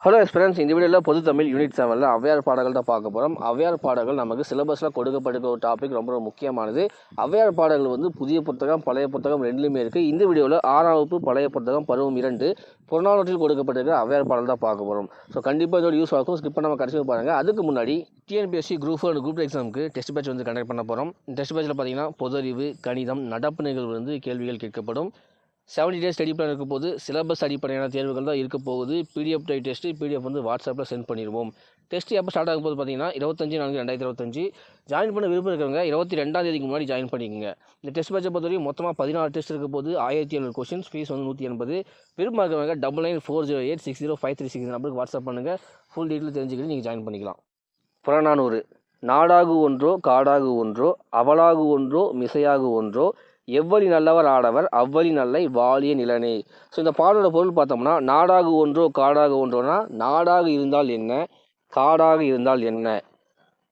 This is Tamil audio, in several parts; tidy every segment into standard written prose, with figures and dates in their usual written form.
ஹலோ ஃப்ரெண்ட்ஸ், இந்த வீடியோவில் பொது தமிழ் யூனிட் 7ல் ஔவையார் பாடல்கள் தான் பார்க்க போகிறோம். ஔவையார் பாடல்கள் நமக்கு சிலபஸில் கொடுக்கப்பட்டிருக்க ஒரு டாபிக் ரொம்ப முக்கியமானது. ஔவையார் பாடல்கள் வந்து புதிய புத்தகம் பழைய புத்தகம் ரெண்டுலையுமே இருக்குது. இந்த வீடியோவில் 6ஆம் வகுப்பு பழைய புத்தகம் பருவம் 2 புறநானூற்றில் கொடுக்கப்பட்டிருக்க ஔவையார் பாடல் தான் பார்க்க போகிறோம். ஸோ கண்டிப்பாக இதோட யூஸ் ஆகும். ஸ்கிப் பண்ணாமல் கடைசி பாருங்கள். அதுக்கு முன்னாடி டிஎன்பிஎஸ்சி குரூப் 4 குரூப் எக்ஸாமுக்கு டெஸ்ட் பேட்ச் வந்து கண்டக்ட் பண்ண போகிறோம். டெஸ்ட் பேட்சில் பார்த்தீங்கன்னா பொது அறிவு, கணிதம், நடப்பு நிகழ்வு வந்து கேள்விகள் கேட்கப்படும். 70 டேஸ் ஸ்டடி பிளான் இருக்க போது சிலபஸ் அடிப்படையான தேர்வுகள் தான் இருக்க போகுது. பிடிஎஃப் டைப் டெஸ்ட்டு பிடிஎஃப் வந்து வாட்ஸ்அப்பில் சென்ட் பண்ணிடுவோம். டெஸ்ட் எப்போ ஸ்டார்ட் ஆகும் போது பார்த்தீங்கன்னா 25/4/2025. ஜாயின் பண்ண விருப்பம் இருக்கிறவங்க 22ஆம் தேதிக்கு முன்னாடி ஜாயின் பண்ணிக்கோங்க. இந்த டெஸ்ட் பேட்சை பொறுத்தவரைக்கும் மொத்தமாக 16 டெஸ்ட் இருக்க போது 1700 கொஸ்டின்ஸ். ஃபீஸ் வந்து 180. விருப்பம் இருக்கிறவங்க 9940860536 நம்பருக்கு வாட்ஸ்அப் பண்ணுங்கள். ஃபுல் டீட்டெயில் தெரிஞ்சுக்கிட்டு நீங்கள் ஜாயின் பண்ணிக்கலாம். புறநானூறு. நாடாகு ஒன்றோ காடாகு ஒன்றோ அவளாகு ஒன்றோ மிசையாகு ஒன்றோ எவ்வழி நல்லவர் ஆடவர் அவ்வழி நல்லை வாழிய நிலனே. ஸோ இந்த பாடலோட பொருள் பார்த்தோம்னா, நாடாகு ஒன்றோ காடாக ஒன்றோனா நாடாக இருந்தால் என்ன, காடாக இருந்தால் என்ன.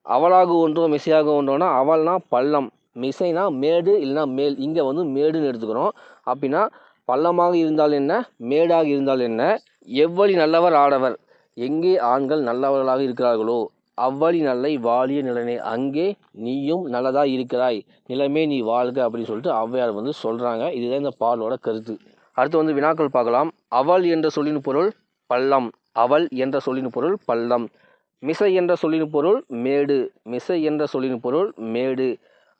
அவளாகு ஒன்றோ மிசையாக ஒன்றோனா அவள்னா பள்ளம், மிசைனா மேடு இல்லைனா மேல். இங்கே வந்து மேடுன்னு எடுத்துக்கிறோம். அப்படின்னா பள்ளமாக இருந்தால் என்ன, மேடாக இருந்தால் என்ன. எவ்வழி நல்லவர் ஆடவர், எங்கே ஆண்கள் நல்லவர்களாக இருக்கிறார்களோ அவ்வழி நல்லை வாழிய நிலனே, அங்கே நீயும் நல்லதாக இருக்கிறாய், நிலமே நீ வாழ்க அப்படின்னு சொல்லிட்டு ஔவையார் வந்து சொல்கிறாங்க. இதுதான் இந்த பாடலோட கருத்து. அடுத்து வந்து வினாக்கள் பார்க்கலாம். அவள் என்ற சொல்லின் பொருள் பள்ளம், அவள் என்ற சொல்லின் பொருள் பள்ளம். மிசை என்ற சொல்லின் பொருள் மேடு, மிசை என்ற சொல்லின் பொருள் மேடு.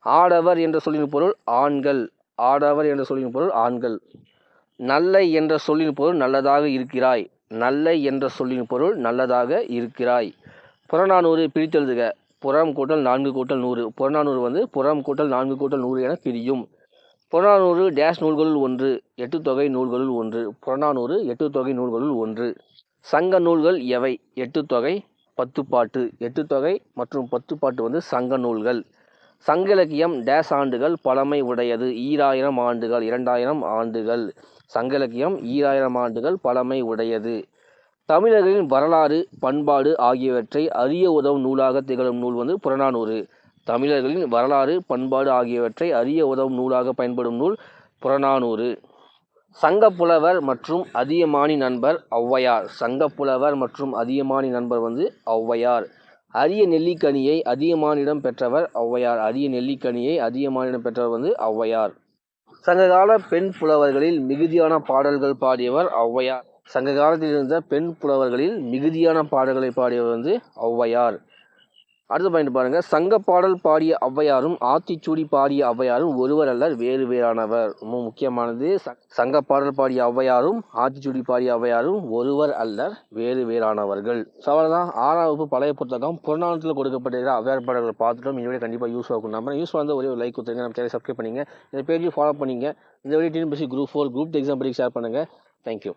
ஆடவர் என்ற சொல்லின் பொருள் ஆண்கள், ஆடவர் என்ற சொல்லின் பொருள் ஆண்கள். நல்லை என்ற சொல்லின் பொருள் நல்லதாக இருக்கிறாய், நல்லை என்ற சொல்லின் பொருள் நல்லதாக இருக்கிறாய். புறநானூறு பிரித்தெழுதுக. புறம் கூட்டல் 4 கூட்டல் 100. புறநானூறு வந்து புறம் கூட்டல் 4 கூட்டல் 100 என பிரியும். புறநானூறு டேஷ் நூல்களுள் ஒன்று, 8 தொகை நூல்களுள் ஒன்று. புறநானூறு 8 தொகை நூல்களுள் ஒன்று. சங்க நூல்கள் எவை? 8 தொகை 10 பாட்டு. 8 தொகை மற்றும் 10 பாட்டு வந்து சங்க நூல்கள். சங்க இலக்கியம் டேஷ் ஆண்டுகள் பழமை உடையது? 2000 ஆண்டுகள், 2000 ஆண்டுகள். சங்க இலக்கியம் 2000 ஆண்டுகள் பழமை உடையது. தமிழர்களின் வரலாறு பண்பாடு ஆகியவற்றை அறிய உதவும் நூலாக திகழும் நூல் வந்து புறநானூறு. தமிழர்களின் வரலாறு பண்பாடு ஆகியவற்றை அறிய உதவும் நூலாக பயன்படும் நூல் புறநானூறு. சங்கப்புலவர் மற்றும் அதியமானி நண்பர் ஔவையார். சங்கப்புலவர் மற்றும் அதியமானி நண்பர் வந்து ஔவையார். அரிய நெல்லிக்கனியை அதியமானிடம் பெற்றவர் ஔவையார். அரிய நெல்லிக்கனியை அதியமானிடம் பெற்றவர் வந்து ஔவையார். சங்ககால பெண் புலவர்களில் மிகுதியான பாடல்கள் பாடியவர் ஔவையார். சங்க காலத்தில் இருந்த பெண் புலவர்களில் மிகுதியான பாடல்களை பாடியவர் வந்து ஔவையார். அடுத்த பாயிண்ட் பாருங்க. சங்க பாடல் பாடிய ஔவையாரும் ஆத்திச்சூடி பாடிய ஔவையாரும் ஒருவர் அல்லர் வேறு வேறானவர். ரொம்ப முக்கியமானது. சங்க பாடல் பாடிய ஔவையாரும் ஆத்திச்சூடி பாடிய ஔவையாரும் ஒருவர் அல்லர் வேறு வேறானவர்கள். ஸோ அவ்வளோதான். 6ஆம் வகுப்பு பழைய புத்தகம் புறநானூற்றில் கொடுக்கப்பட்டிருக்கிற ஔவையார் பாடல்களை பார்த்துட்டோம். இந்த வீடியோ கண்டிப்பாக யூஸ் ஆகும். நம்ம யூஸ் வந்து ஒரே ஒரு லைக் கொடுத்துருங்க. நம்ம சேனல் சப்ஸ்கிரைப் பண்ணிங்க. இந்த பேஜையும் ஃபாலோ பண்ணிங்க. இந்த video TNPSC group 4 group exam பற்றி ஷேர் பண்ணுங்கள். தேங்க்யூ.